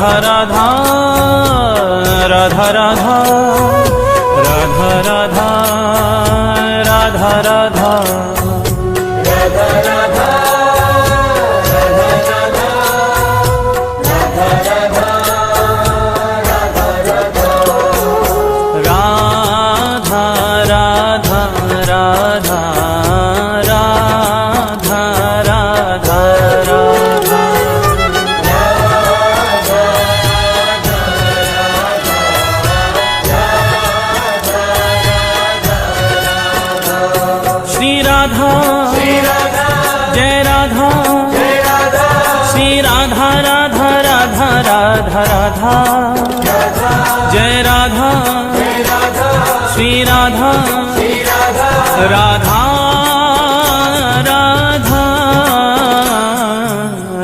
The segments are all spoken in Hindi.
राधा राधा राधा राधा राधा राधा राधा राधा राधा जय राधा श्री राधा राधा राधा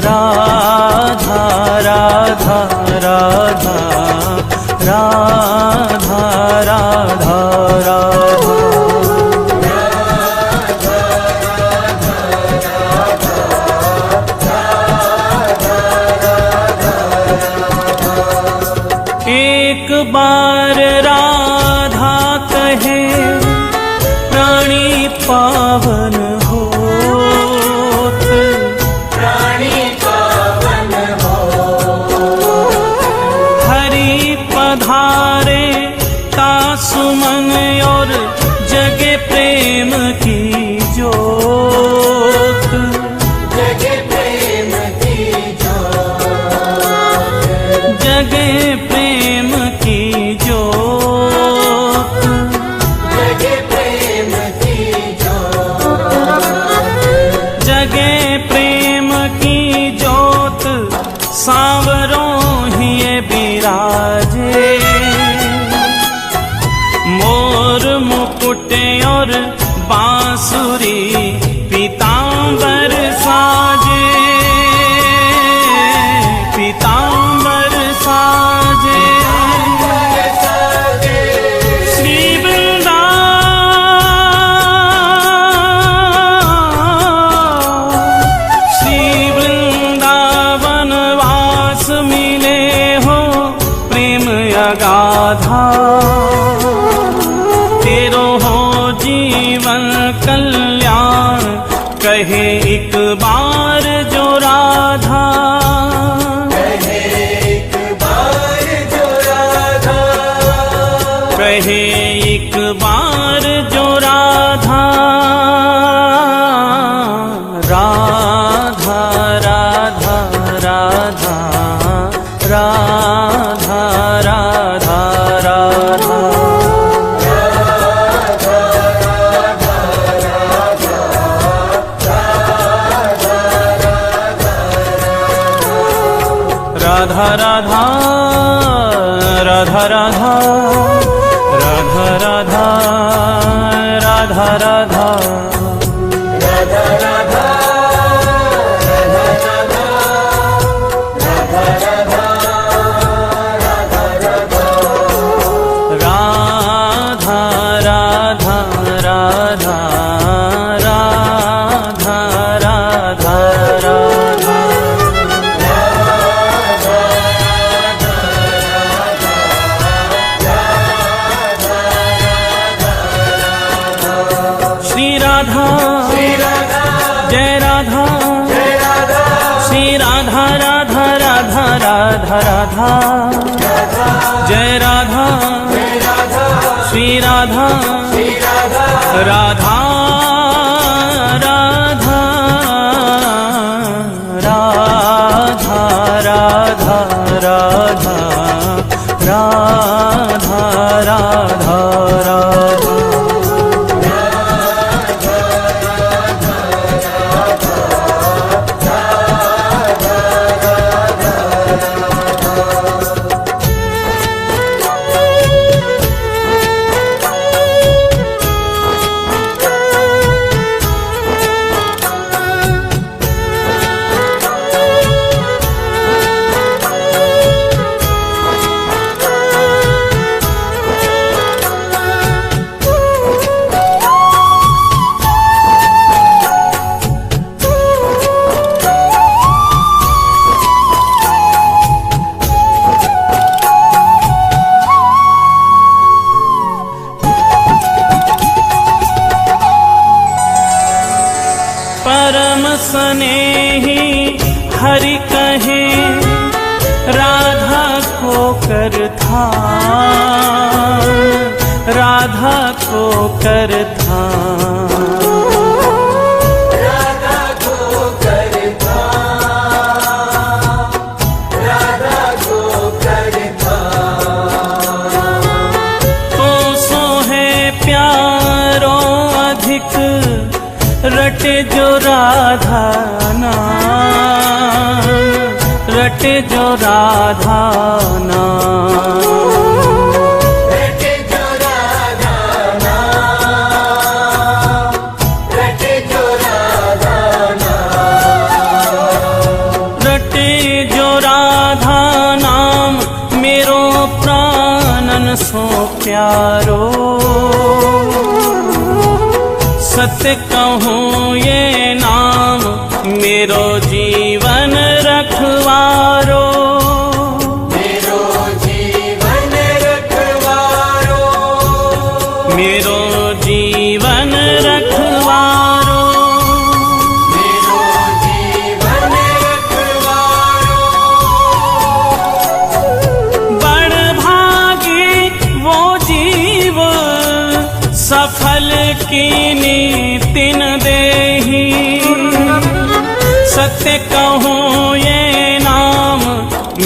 राधा राधा राधा राधा राधा एक बार राधा कहे प्राणी पावन होत, प्राणी पावन होत। हरि पधारे तासुमन और जगे प्रेम की जोत, जगे प्रेम की जोत, जगे प्रेम की जोत, जगे प्रेम की जोत, जगे प्रेम की जोत। सांवरों ही ये बिराजे, मोर मुकुट और बांसुरी पीतांबर साजे, पीतांबर साजे। श्री वृंदावन वास मिले हो प्रेम अगाधा, तेरो हो जीवन कल्याण कहे एक बार जो राधा, कहे एक बार जो राधा, कहे एक बार जो राधा। राधा राधा राधा राधा राधा राधा राधा राधा राधा राधा राधा राधा राधा राधा राधा जय राधा श्री राधा राधा राधा राधा राधा राधा राधा राधा स्नेही हरि कहे राधा को कर ध्यान, राधा को कर ध्यान। राधा को कर ध्यान, राधा को कर ध्यान। तो सो है प्यारो अधिक रटे जो राधा नाम, रटे जो राधा नाम। रटे जो राधा नाम, रटे जो राधा नाम। रटे जो राधा नाम मेरो प्राणन सो प्यारो। सत्य कहूँ ये नाम मेरो जीवन रखवारो, मेरो जीवन रखवारो, मेरो जीवन रखवारो। मेरो जीवन रखवारो। बड़ भागी वो जीव सफल की नीतिन देही। सत्य कहूँ ये नाम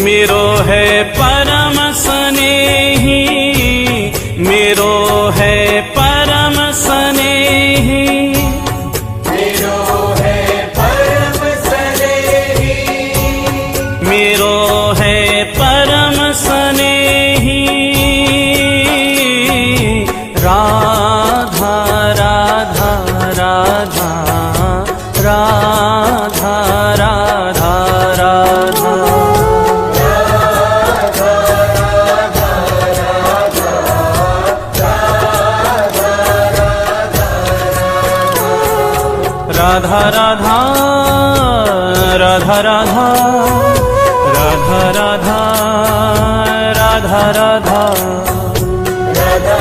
मेरो है परम स्नेही, मेरो है परम स्नेही। मेरो है परम स्नेही, मेरो है परम स्नेही। राधा राधा राधा राधा राधा राधा। राधा राधा राधा राधा राधा राधा राधा राधा। राधा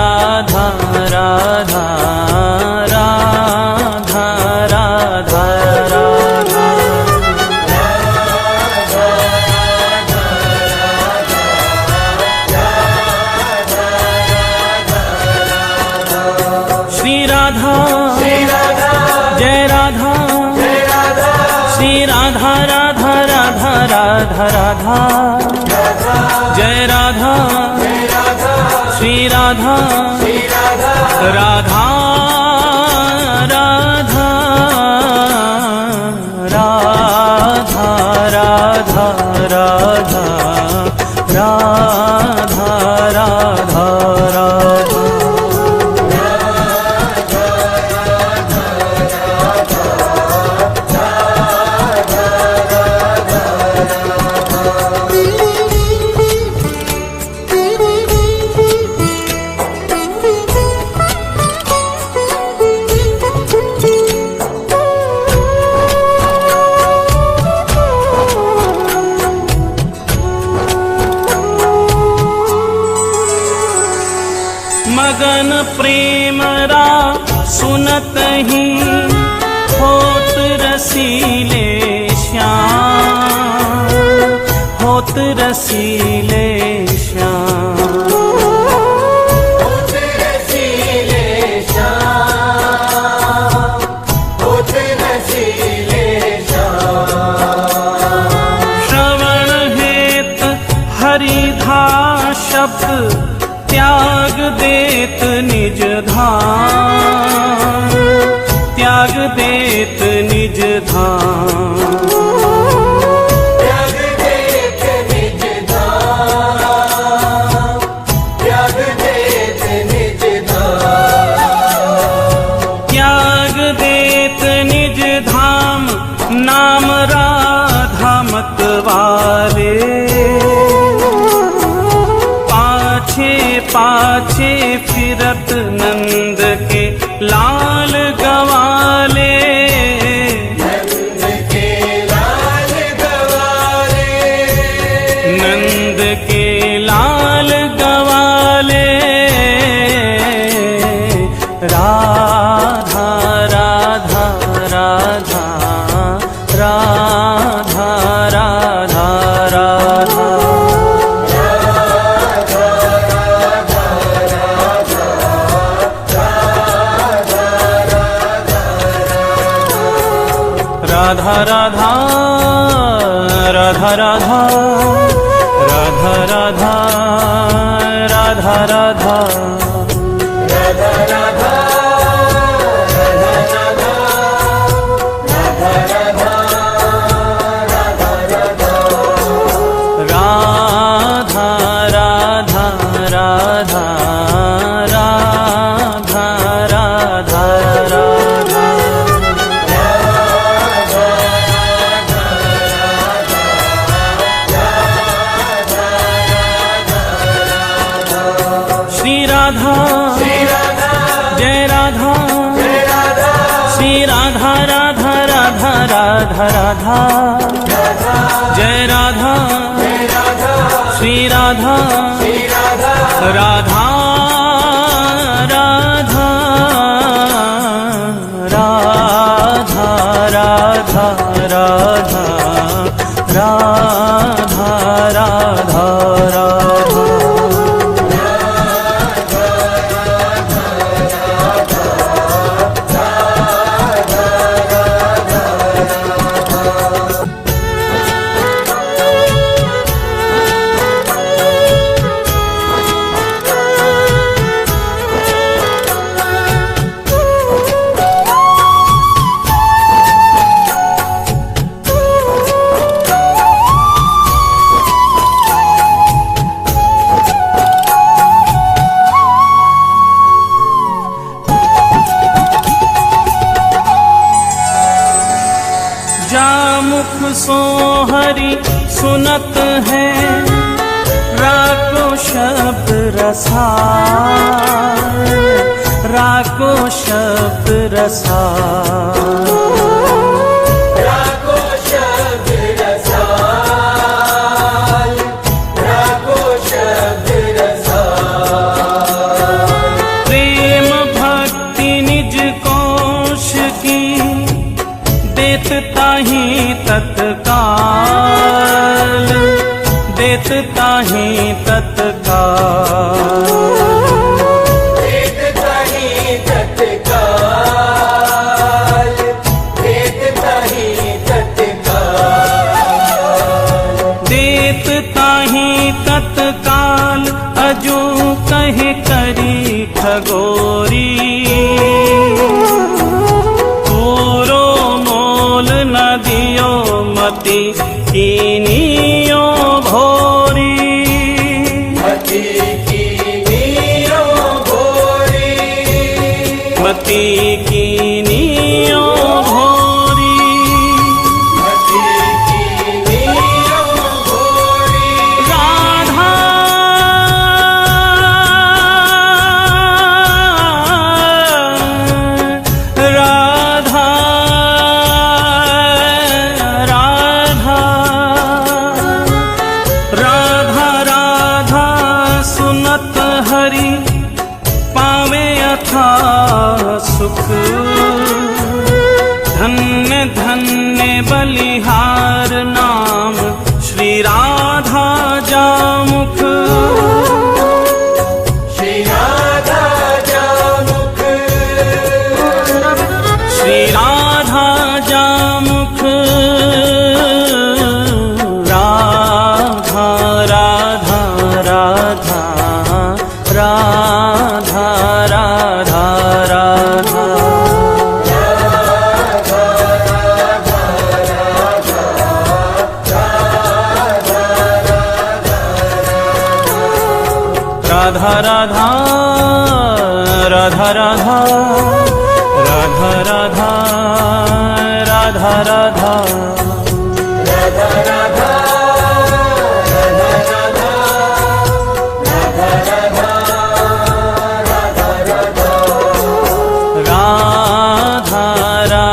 राधा राधा राधा राधा राधा। श्री राधा जय राधा, श्री राधा राधा राधा राधा राधा। जय राधा श्री राधा, राधा राधा राधा राधा राधा राधा राधा राधा। मगन प्रेम रा सुनत ही होत रसीले श्याम, होत रसीले श्याम। होत रसीले श्याम, होत रसीले श्याम। श्रवण हेत हरिधा शब्द त्याग देत निज धाम, त्याग देत निज धाम। त्याग देत निज धाम, त्याग देत निज धाम। त्याग देत निज धाम नाम राधा मतवारे। पाछे फिरत नंद के लाल गवाले, नंद के लाल गवाले, राधा राधा राधा राधा राधा राधा राधा राधा राधा राधा राधा श्री राधा जय राधा श्री राधा राधा राधा राधा राधा जय राधा श्री राधा राधा राधा राधा राधा राधा राधा राधा राधा जामुख सो हरि सुनत है राको शब्द रसाल राको शब्द रसाल राको शब्द रसाल राको शब्द रसाल प्रेम भक्ति निज कोश की देत ताहि तत्काल देत ताहि तत्काल देत ताहि तत्काल देत ताहि तत्काल देत ताहि तत्काल अजू कहे करी खगोरी मति कीनियो भोरी मति कीनियो भोरी मति कीनियो भोरी मति कीनियो भोरी राधा राधा राधा राधा सुनत हरि पावे अथा सुख धन्य धन्य बलिहार नाम श्री राधा जामुख श्री राधा जामुख श्री राधा जामुख राधा राधा राधा राधा राधा राधा राधा राधा राधा राधा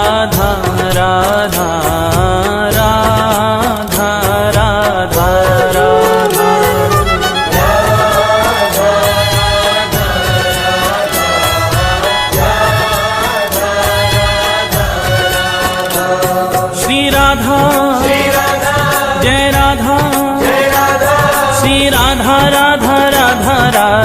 राधा राधा राधा राधा श्री राधा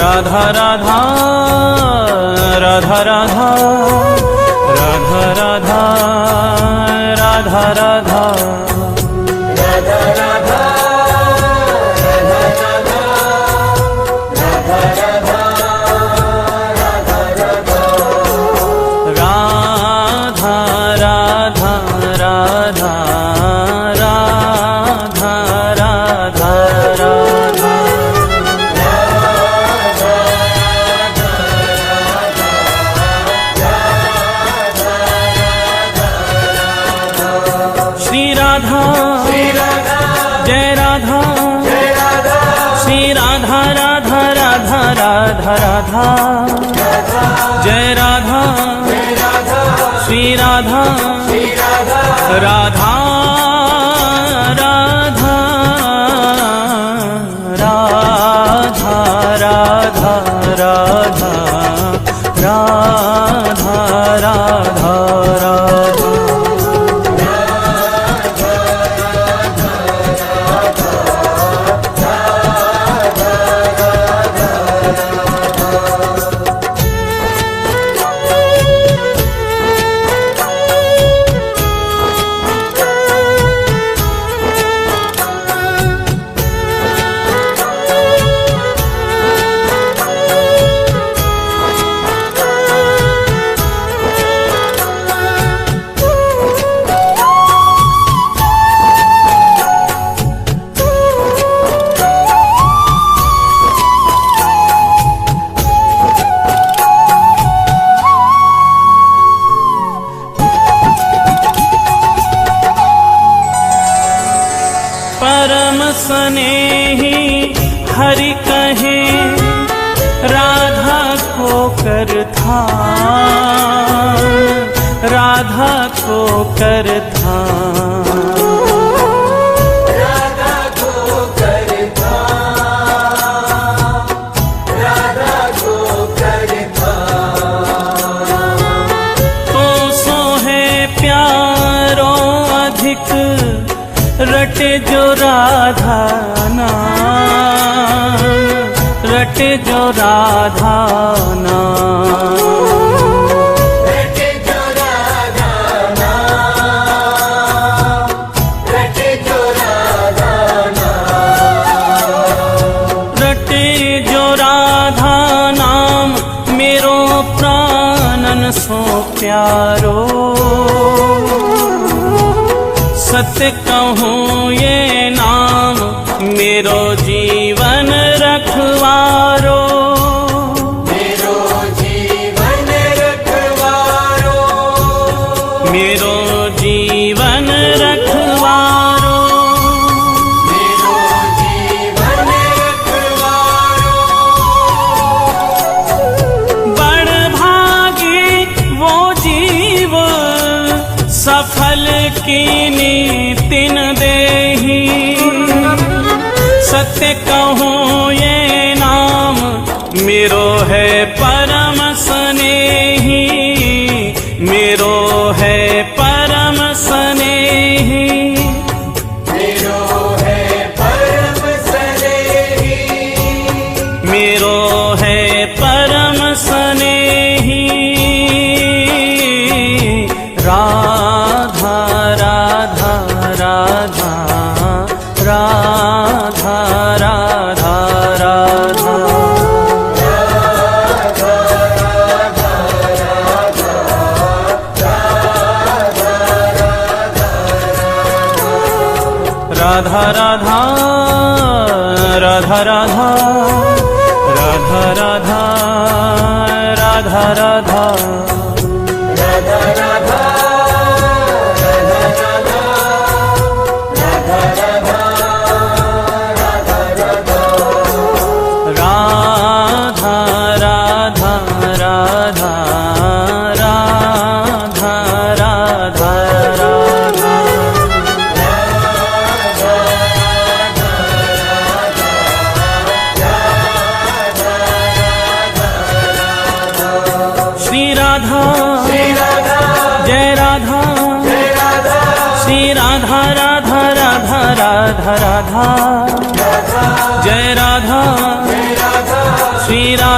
राधा राधा राधा राधा राधा राधा राधा राधा श्री राधा जय राधा श्री राधा राधा राधा राधा राधा जय राधा श्री राधा राधा राधा राधा राधा राधा राधा राधा राधा परम स्नेही हरि कहे राधा को कर था, राधा को कर था, राधा को कर था, राधा को कर था। तो सो है प्यारो अधिक रटे जो राधा नाम, रटे जो राधा नाम, रटे जो राधा नाम, रटे जो राधा नाम, रटे जो राधा नाम मेरो प्राणन सो प्यारो। सत्य कहूँ ये नाम मेरो जीवन रखवारो, मेरो जीवन रखवारो, मेरो जीवन रखवारो, मेरो जीवन रखवारो। बड़ भागी वो जीव सफल कीनी तिन देही। सत्य कहूँ ये नाम मेरो है परम स्नेही, मेरो है परम स्नेही, मेरो है परम स्नेही, मेरो है परम स्नेही। राधा राधा राधा राधा राधा राधा राधा राधा राधा राधा राधा राधा राधा राधा श्री राधा जय राधा श्री राधा राधा राधा राधा राधा जय राधा श्री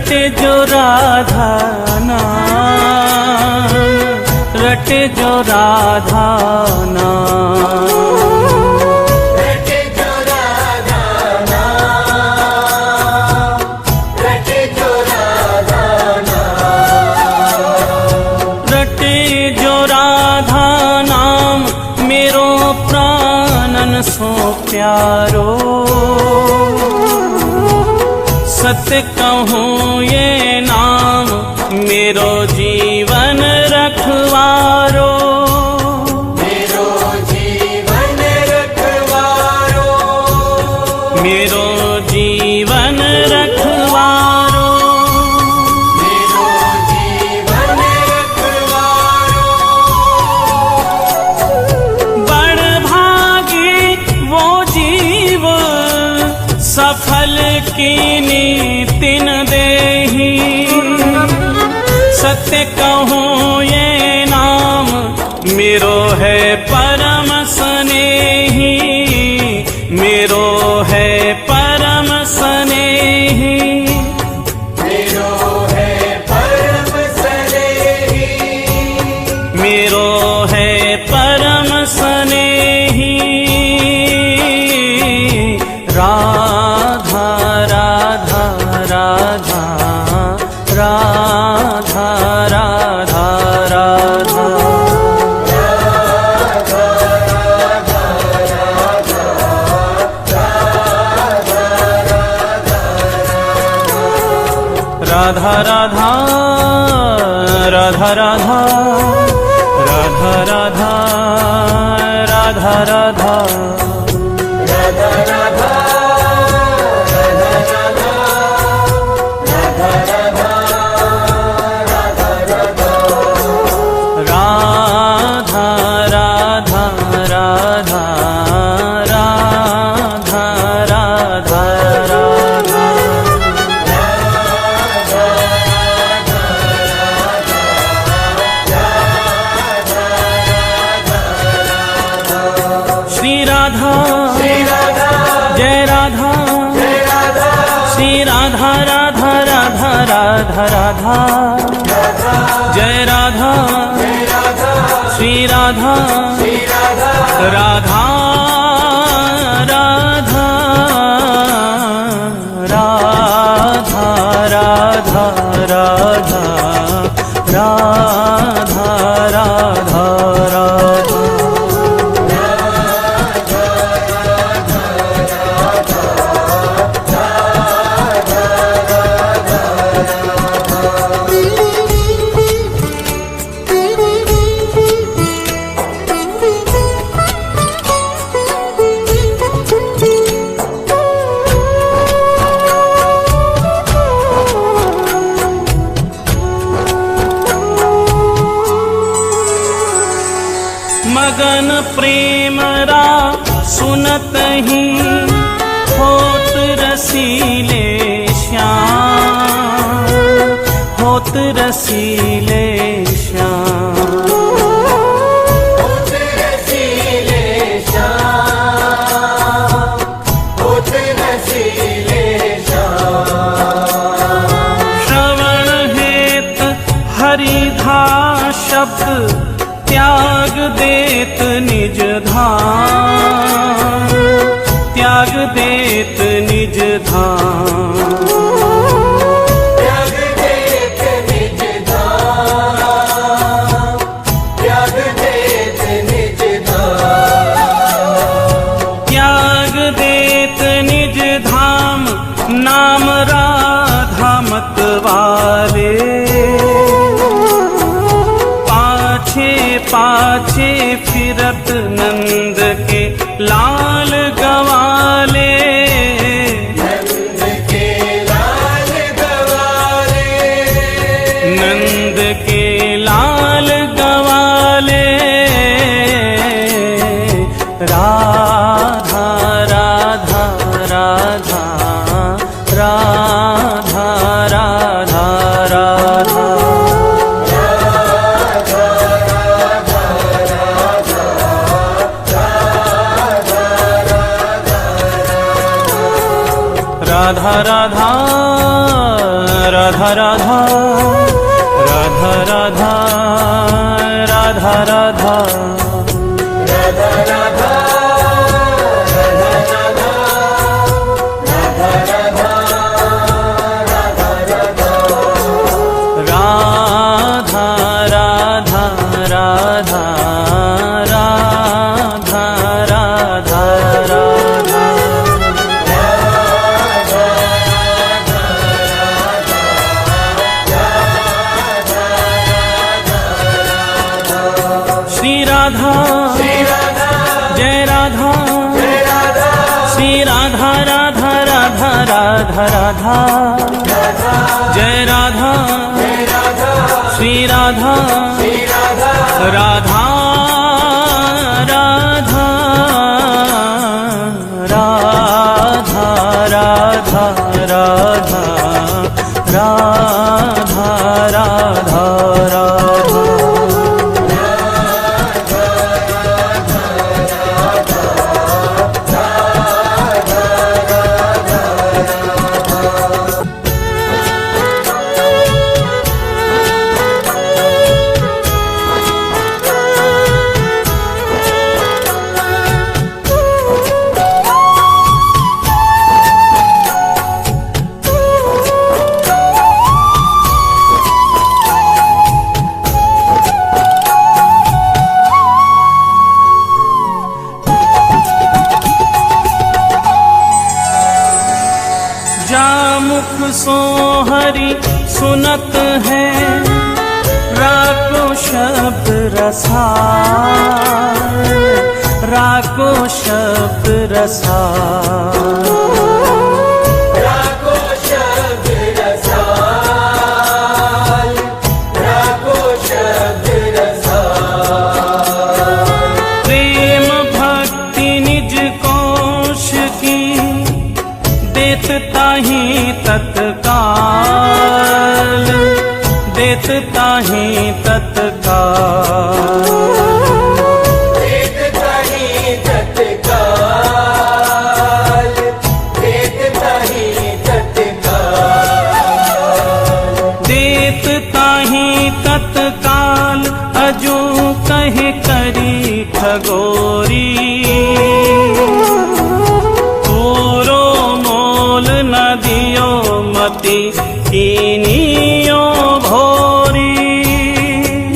रटे जो राधा नाम, रटे जो राधा नाम, रटे जो राधा नाम, रटे जो राधा नाम, रटे जो राधा नाम मेरो प्राणन सो प्यारो। सत्य कहूँ ये नाम मेरो जीवन रखवारो, मेरो जीवन रखवारो, मेरो जीवन रखवारो। मेरो जीवन रखवारो। बड़ भागी वो जीव सफल कीनी तिन देही। सत्य कहूँ ये नाम मेरो है परम स्नेही, मेरो है परम स्नेही, मेरो है परम स्नेही, मेरो है परम स्नेही। राधा राधा राधा राधा राधा राधा, राधा राधा राधा राधा राधा राधा राधा राधा, राधा राधा राधा राधा राधा राधा, श्री राधा जय राधा, श्री राधा राधा राधा राधा राधा, जय राधा श्री राधा राधा राधा राधा राधा राधा राधा राधा राधा, मगन प्रेम रा सुनत ही होत रसीले श्याम, होत रसीले श्याम, होत रसीले श्याम, होत रसीले श्याम। श्रवण हेत हरिधा शब्द त्याग देत निज धाम, त्याग देत निज धाम, त्याग देत निज धाम, त्याग देत निज धाम, त्याग देत निज धाम। नाम राधा मत वाले, पाछे पाछे फिरत नंद के लाल गवाले, नंद के लाल गवाले, नंद के लाल गवाले। राधा राधा राधा राधा राधा राधा, राधा राधा राधा राधा राधा राधा राधा राधा राधा राधा श्री राधा जय राधा श्री राधा राधा राधा राधा राधा जय राधा श्री राधा राधा राधा राधा राधा राधा राधा राधा राधा जामुख सो हरि सुनत है राको शब्द रसाल राको शब्द रसाल राको शब्द रसाल राको शब्द रसाल प्रेम भक्ति निज कोश की देता ही तत्काल देता ही तत्काल देता ही तत्काल देता ही तत्काल देता ही तत्काल अजू कहे करी खगोरी मति कीनियो भोरी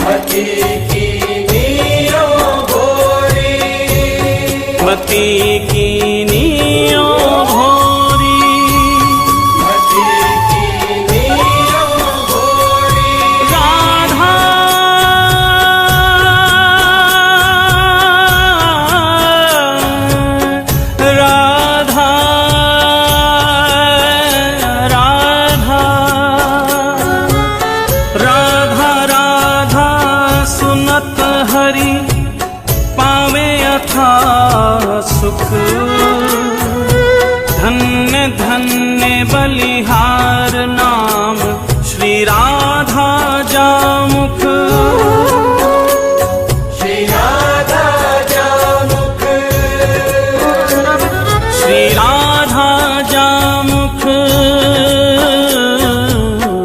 मति कीनियो भोरी मति कीनियो भोरी मति कीनियो भोरी राधा राधा हरि पावे अथा सुख धन्य धन्य बलिहार नाम श्री राधा जामुख श्री राधा जामुख श्री राधा जामुख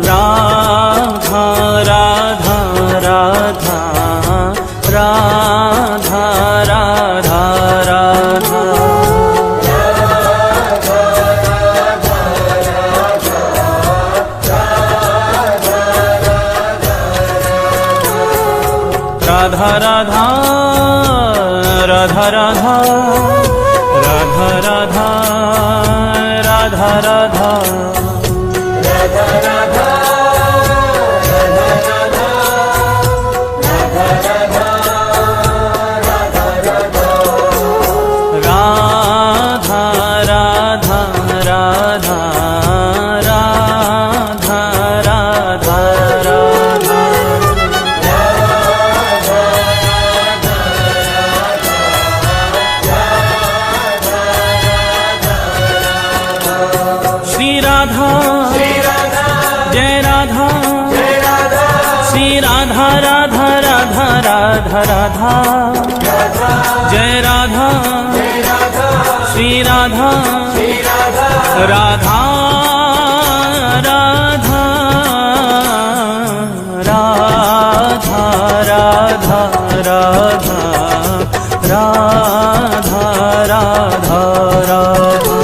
राधा राधा राधा राधा राधा राधा राधा राधा राधा राधा राधा राधा राधा राधा राधा राधा जय राधा श्री राधा राधा राधा राधा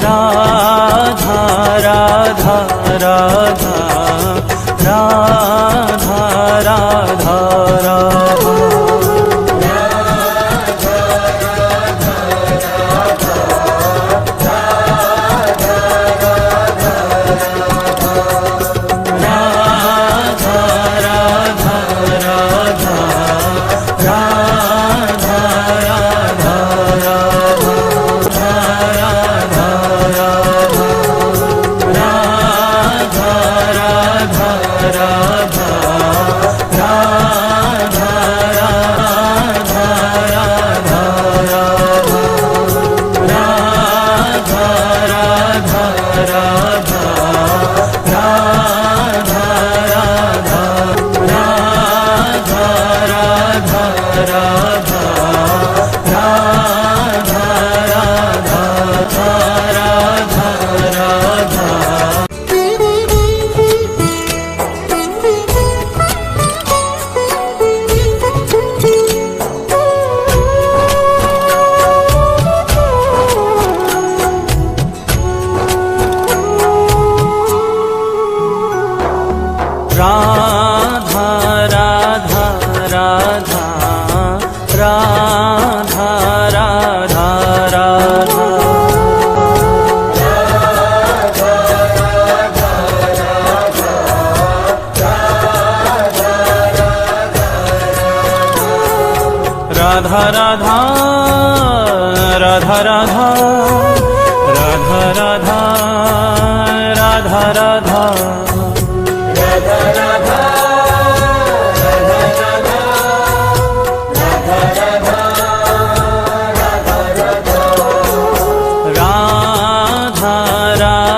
राधा राधा राधा राधा राधा राधा राधा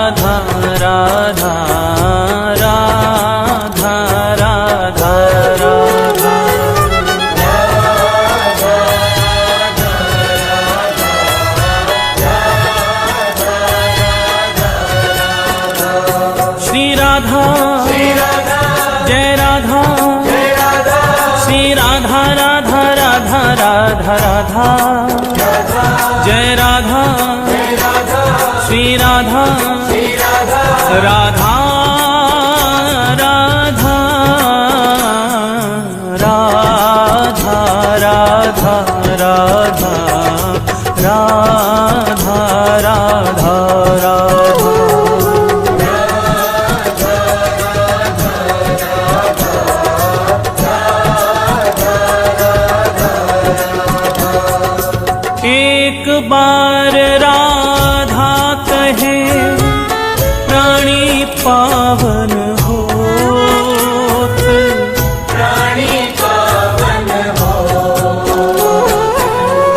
राधा राधा राधा राधा राधा श्री राधा जय राधा श्री राधा राधा राधा राधा राधा जय राधा श्री राधा राधा राधा राधा राधा राधा राधा राधा राधा एक बार राधा कहे प्राणी पावन होत, प्राणी पावन हो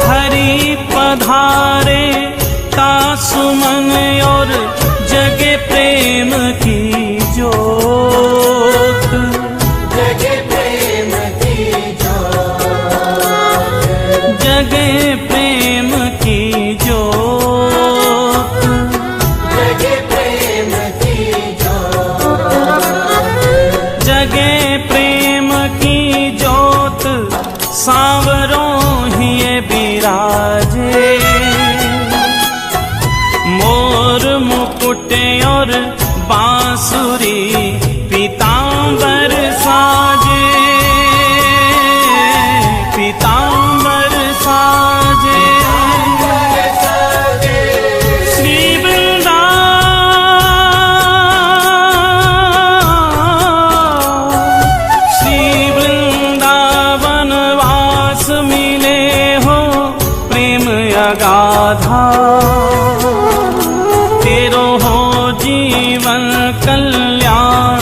हरि पधारे तासुमन और जगे प्रेम की जोत, जगे प्रेम की जोत, जगे प्रेम की जोत, जगे प्रेम की जोत, जगे प्रेम की जोत सांवरों ही बिराजे, मोर मुकुट और बांसुरी पीतांबर साजे, पीतांबर साजे श्री वृंदावन वास मिले हो प्रेम अगाधा, तेरो हो जीवन कल्याण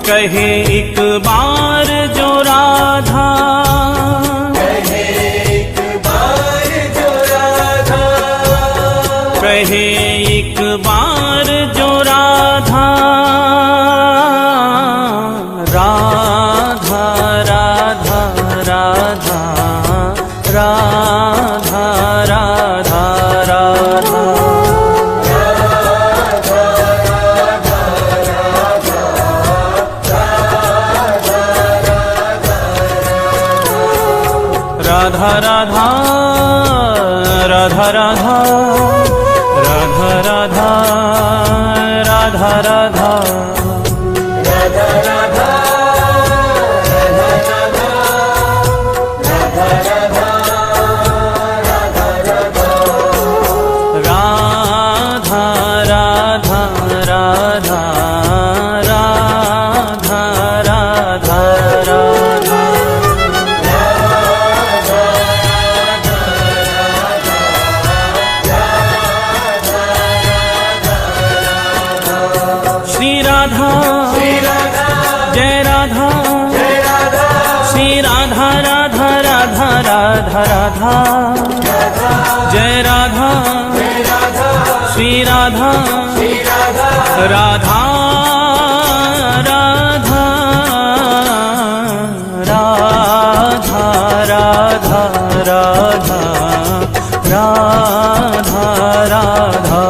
कहे एक बार जो राधा, कहे एक बार जो राधा, कहे एक बार जो राधा, राधा राधा राधा राधा राधा राधा राधा राधा राधा राधा राधा राधा राधा राधा राधा राधा राधा जय राधा श्री राधा राधा राधा राधा राधा राधा राधा राधा राधा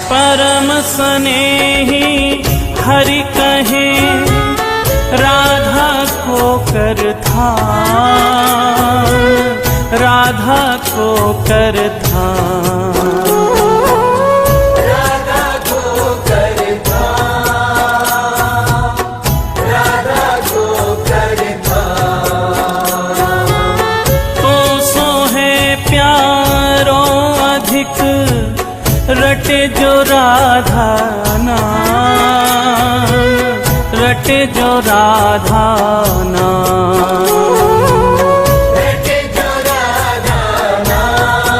परम स्नेही हरि कहे राधा को कर था, राधा को कर था, राधा को कर था, राधा को कर था। तो सो है प्यारो अधिक रटे जो राधा नाम, रटे जो राधा नाम, रटे जो राधा नाम,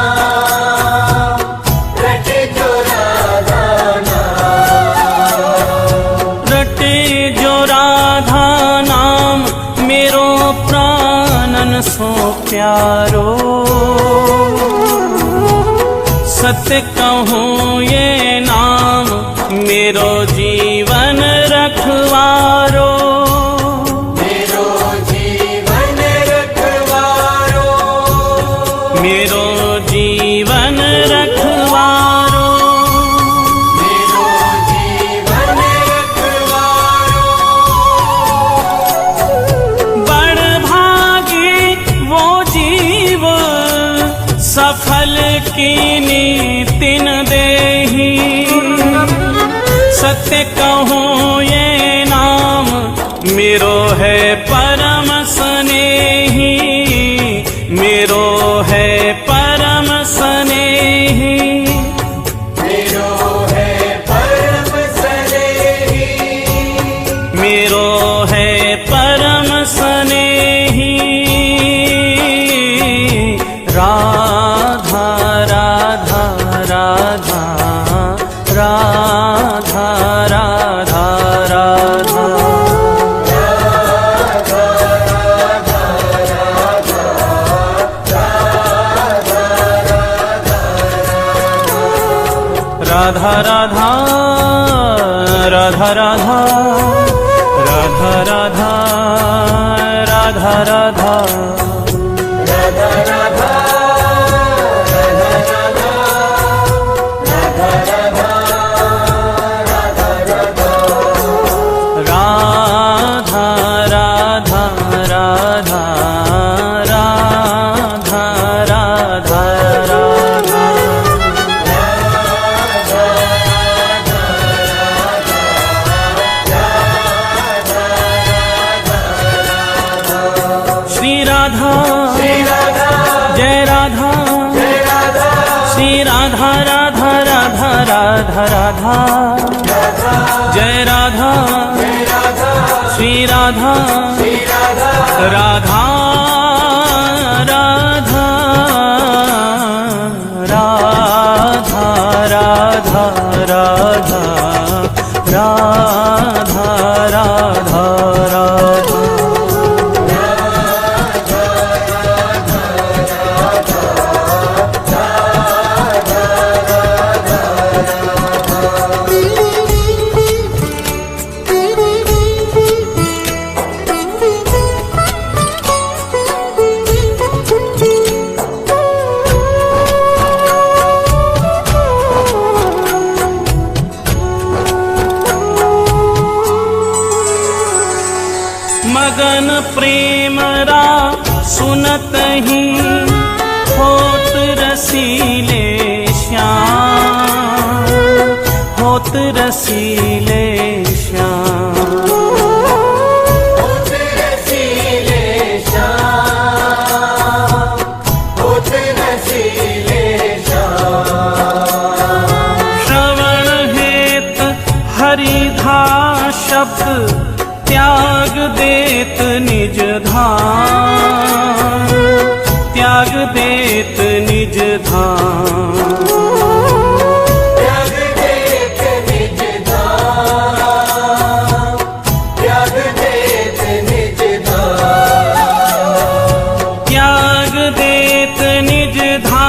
रटे जो राधा नाम, रटे जो राधा नाम मेरो प्राणन सो प्यारो। सत्य कहूँ ये नाम मेरो जीवन रखवारो, मेरो जीवन रखवारो, मेरो जीवन रखवारो, मेरो जीवन रखवारो। बड़ भागी वो जीव सफल कीनी तिन देही। सत्य कहूँ ये नाम मेरो है परम स्नेही, मेरो है परम स्नेही, मेरो है परम स्नेही, मेरो है परम स्नेही। राधा राधा राधा राधा राधा राधा राधा राधा राधा राधा राधा राधा राधा राधा राधा जय राधा श्री राधा राधा राधा राधा राधा राधा राधा राधा राधा मगन प्रेम रा सुनत ही होत रसीले श्याम, होत रसीले श्याम। होत रसीले श्याम, होत रसीले श्याम। श्रवण हेत हरिधा शब्द त्याग देत निज धाम, त्याग देत निज धाम।